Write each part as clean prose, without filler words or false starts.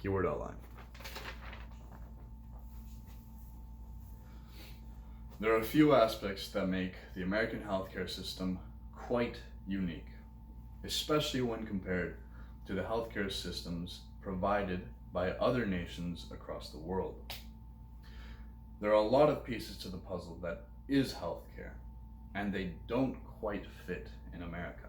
Keyword outline. There are a few aspects that make the American healthcare system quite unique, especially when compared to the healthcare systems provided by other nations across the world. There are a lot of pieces to the puzzle that is healthcare, and they don't quite fit in America.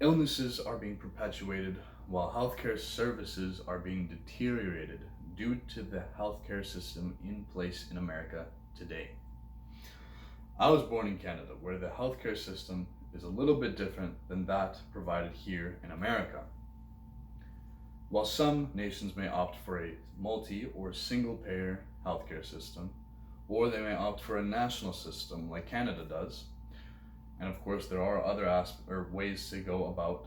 Illnesses are being perpetuated while healthcare services are being deteriorated due to the healthcare system in place in America today. I was born in Canada, where the healthcare system is a little bit different than that provided here in America. While some nations may opt for a multi or single payer healthcare system, or they may opt for a national system like Canada does, and of course there are other ways to go about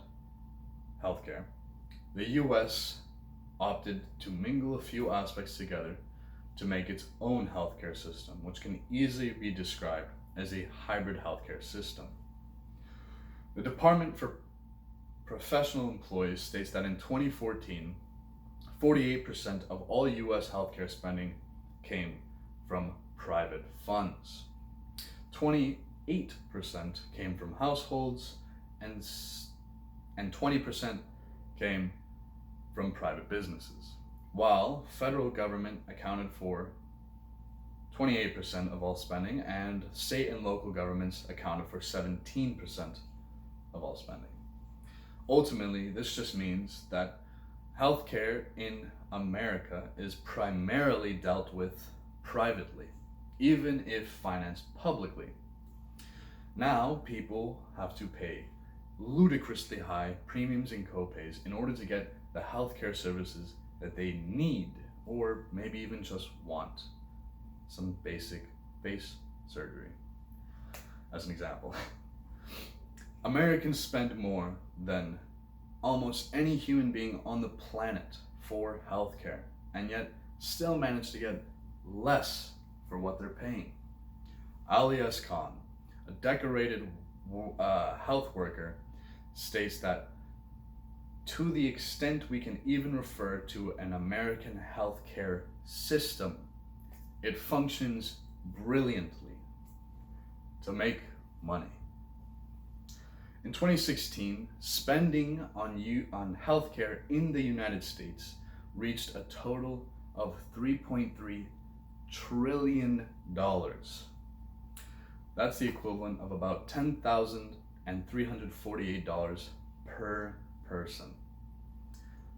healthcare, the US opted to mingle a few aspects together to make its own healthcare system, which can easily be described as a hybrid healthcare system. The Department for Professional Employees states that in 2014, 48% of all US healthcare spending came from private funds. 28% came from households, and 20% came from private businesses, while federal government accounted for 28% of all spending, and state and local governments accounted for 17% of all spending. Ultimately, this just means that healthcare in America is primarily dealt with privately, even if financed publicly. Now, people have to pay ludicrously high premiums and copays in order to get the healthcare services that they need, or maybe even just want. Some basic face surgery, as an example. Americans spend more than almost any human being on the planet for healthcare, and yet still manage to get less for what they're paying. Ali S. Khan, a decorated health worker, states that to the extent we can even refer to an American healthcare system, it functions brilliantly to make money. In 2016, spending on healthcare in the United States reached a total of $3.3 trillion. That's the equivalent of about $10,348 per person.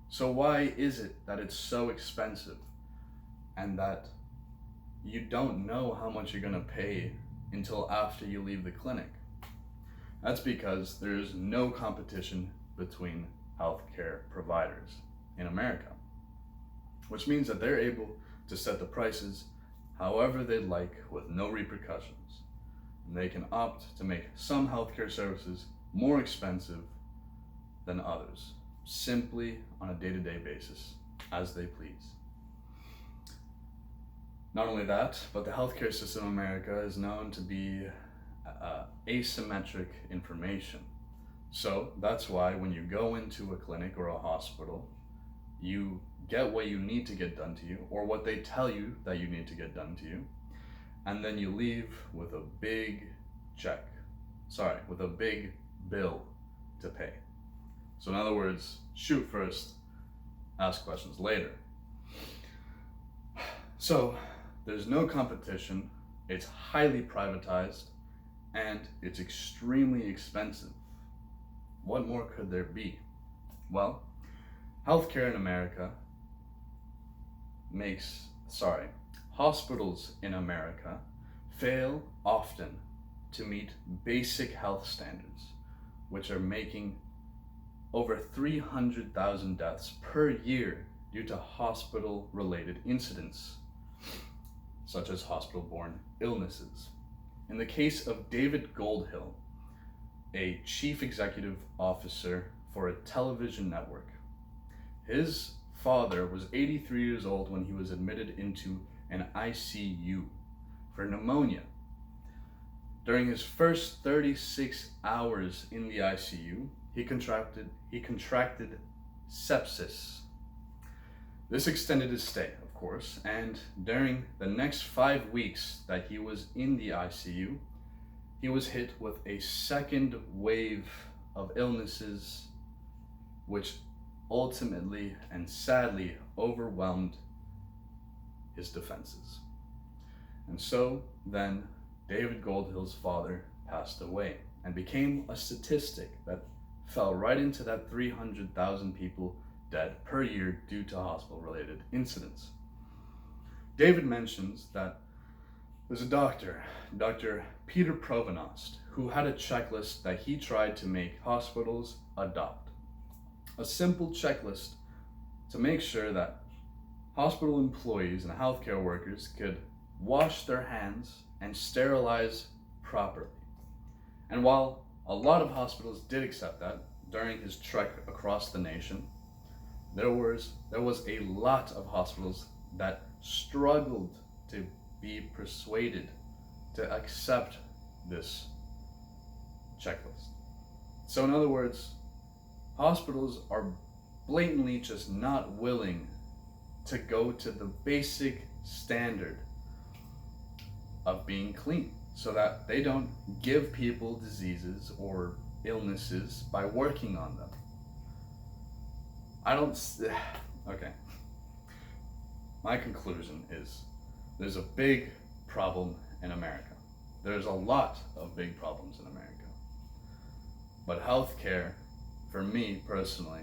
So why is it that it's so expensive and that you don't know how much you're going to pay until after you leave the clinic? That's because there's no competition between healthcare providers in America, which means that they're able to set the prices however they'd like with no repercussions. And they can opt to make some healthcare services more expensive than others, simply on a day-to-day basis, as they please. Not only that, but the healthcare system in America is known to be asymmetric information. So that's why when you go into a clinic or a hospital, you get what you need to get done to you, or what they tell you that you need to get done to you, and then you leave with a big with a big bill to pay. So in other words, shoot first, ask questions later. So there's no competition, it's highly privatized, and it's extremely expensive. What more could there be? Well, healthcare in America hospitals in America fail often to meet basic health standards, which are making over 300,000 deaths per year due to hospital-related incidents, such as hospital-borne illnesses. In the case of David Goldhill, a chief executive officer for a television network, his father was 83 years old when he was admitted into an ICU for pneumonia. During his first 36 hours in the ICU, he contracted sepsis. This extended his stay, of course, and during the next 5 weeks that he was in the ICU, he was hit with a second wave of illnesses, which ultimately and sadly overwhelmed his defenses. And so then David Goldhill's father passed away and became a statistic that fell right into that 300,000 people dead per year due to hospital-related incidents. David mentions that there's a doctor, Dr. Peter Provenast, who had a checklist that he tried to make hospitals adopt. A simple checklist to make sure that hospital employees and healthcare workers could wash their hands and sterilize properly. And while a lot of hospitals did accept that during his trek across the nation, there was a lot of hospitals that struggled to be persuaded to accept this checklist. So in other words, hospitals are blatantly just not willing to go to the basic standard of being clean so that they don't give people diseases or illnesses by working on them. Okay. My conclusion is there's a big problem in America. There's a lot of big problems in America. But healthcare, for me personally,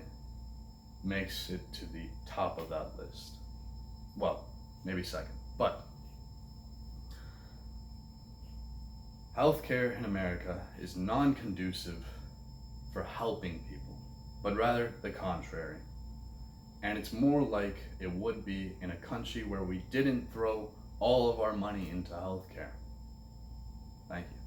makes it to the top of that list. Well, maybe second. But healthcare in America is non-conducive for helping people, but rather the contrary. And it's more like it would be in a country where we didn't throw all of our money into healthcare. Thank you.